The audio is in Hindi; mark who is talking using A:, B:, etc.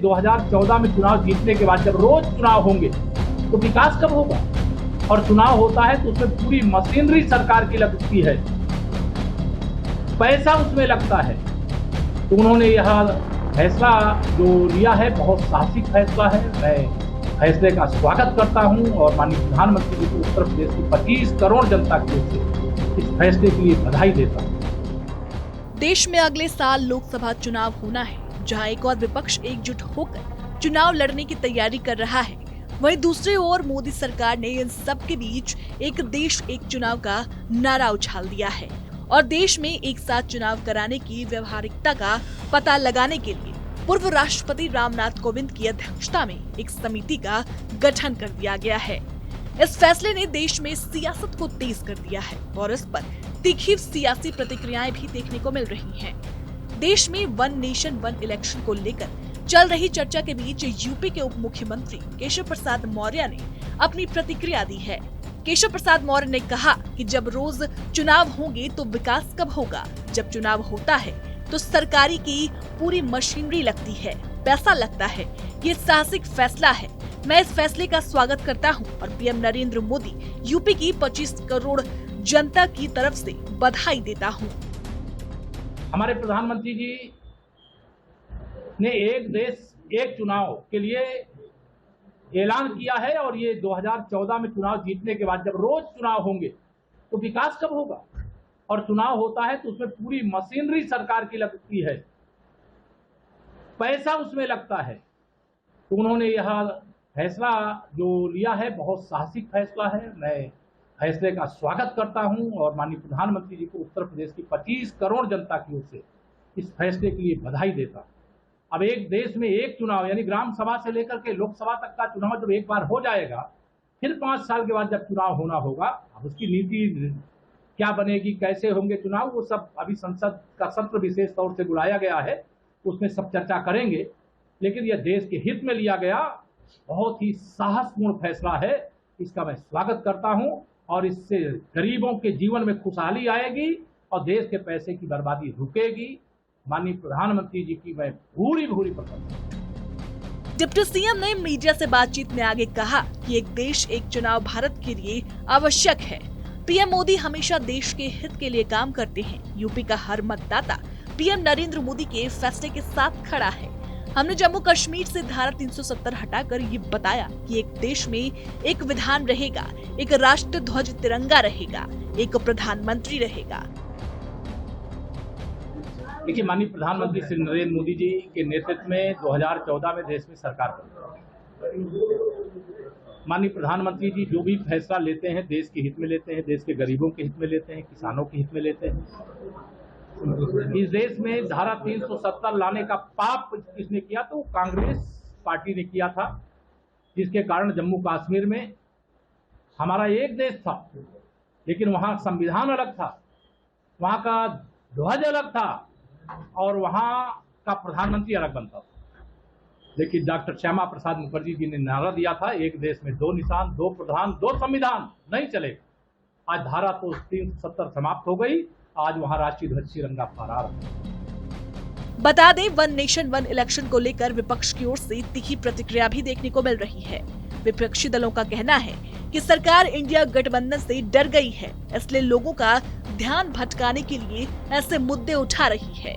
A: 2014 में चुनाव जीतने के बाद जब रोज चुनाव होंगे तो विकास कब होगा? और चुनाव होता है तो उसमें पूरी मशीनरी सरकार की लगती है, पैसा उसमें लगता है। तो उन्होंने यह फैसला जो लिया है बहुत साहसिक फैसला है। मैं फैसले का स्वागत करता हूं और माननीय प्रधानमंत्री जी को उत्तर प्रदेश की 25 करोड़ जनता की ओर से इस फैसले के लिए बधाई देता हूं।
B: देश में अगले साल लोकसभा चुनाव होना है, जहां एक और विपक्ष एकजुट होकर चुनाव लड़ने की तैयारी कर रहा है। वहीं दूसरी ओर मोदी सरकार ने इन सब के बीच एक देश एक चुनाव का नारा उछाल दिया है और देश में एक साथ चुनाव कराने की व्यवहारिकता का पता लगाने के लिए पूर्व राष्ट्रपति रामनाथ कोविंद की अध्यक्षता में एक समिति का गठन कर दिया गया है। इस फैसले ने देश में सियासत को तेज कर दिया है और इस पर तीखी सियासी प्रतिक्रियाएं भी देखने को मिल रही हैं। देश में वन नेशन वन इलेक्शन को लेकर चल रही चर्चा के बीच यूपी के उप मुख्यमंत्री केशव प्रसाद मौर्य ने अपनी प्रतिक्रिया दी है। केशव प्रसाद मौर्य ने कहा कि जब रोज चुनाव होंगे तो विकास कब होगा? जब चुनाव होता है तो सरकारी की पूरी मशीनरी लगती है, पैसा लगता है। ये साहसिक फैसला है। मैं इस फैसले का स्वागत करता हूं और पीएम नरेंद्र मोदी यूपी की 25 करोड़ जनता की तरफ से बधाई देता हूं।
A: हमारे प्रधानमंत्री जी ने एक देश एक चुनाव के लिए ऐलान किया है और ये 2014 में चुनाव जीतने के बाद जब रोज चुनाव होंगे तो विकास कब होगा? और चुनाव होता है तो उसमें पूरी मशीनरी सरकार की लगती है, पैसा उसमें लगता है। तो उन्होंने यह फैसला जो लिया है बहुत साहसिक फैसला है। मैं फैसले का स्वागत करता हूं और माननीय प्रधानमंत्री जी को उत्तर प्रदेश की 25 करोड़ जनता की ओर से इस फैसले के लिए बधाई देता हूं। अब एक देश में एक चुनाव यानी ग्राम सभा से लेकर के लोकसभा तक का चुनाव जब एक बार हो जाएगा, फिर 5 साल के बाद जब चुनाव होना होगा, अब उसकी नीति क्या बनेगी, कैसे होंगे चुनाव, वो सब अभी संसद का सत्र विशेष तौर से बुलाया गया है, उसमें सब चर्चा करेंगे। लेकिन यह देश के हित में लिया गया बहुत ही साहसपूर्ण फैसला है। इसका मैं स्वागत करता हूं और इससे गरीबों के जीवन में खुशहाली आएगी और देश के पैसे की बर्बादी रुकेगी। माननीय प्रधानमंत्री जी की मैं भूरी प्रशंसा।
B: डिप्टी सीएम ने मीडिया से बातचीत में आगे कहा कि एक देश एक चुनाव भारत के लिए आवश्यक है। पीएम मोदी हमेशा देश के हित के लिए काम करते हैं। यूपी का हर मतदाता पीएम नरेंद्र मोदी के फैसले के साथ खड़ा है। हमने जम्मू कश्मीर से धारा 370 हटाकर ये बताया कि एक देश में एक विधान रहेगा, एक राष्ट्र ध्वज तिरंगा रहेगा, एक प्रधानमंत्री रहेगा।
A: देखिए, माननीय प्रधानमंत्री श्री नरेंद्र मोदी जी के नेतृत्व में 2014 में देश में सरकार बनी। माननीय प्रधानमंत्री जी जो भी फैसला लेते हैं देश के हित में लेते हैं, देश के गरीबों के हित में लेते हैं, किसानों के हित में लेते हैं। इस देश में धारा 370 लाने का पाप किसने किया? तो कांग्रेस पार्टी ने किया था, जिसके कारण जम्मू कश्मीर में हमारा एक देश था, लेकिन वहाँ संविधान अलग था, वहाँ का ध्वज अलग था और वहाँ का प्रधानमंत्री अलग बनता था। लेकिन डॉक्टर श्यामा प्रसाद मुखर्जी जी ने नारा दिया था, एक देश में 2 निशान, 2 प्रधान, 2 संविधान, नहीं चलेगा। आज धारा तो 370 समाप्त हो गई। आज वहाँ राष्ट्रीय ध्वज तिरंगा फहरा है।
B: बता दें, वन नेशन वन इलेक्शन को लेकर विपक्ष की ओर से तीखी प्रतिक्रिया भी देखने को मिल रही है। विपक्षी दलों का कहना है कि सरकार इंडिया गठबंधन से डर गई है, इसलिए लोगों का ध्यान भटकाने के लिए ऐसे मुद्दे उठा रही है।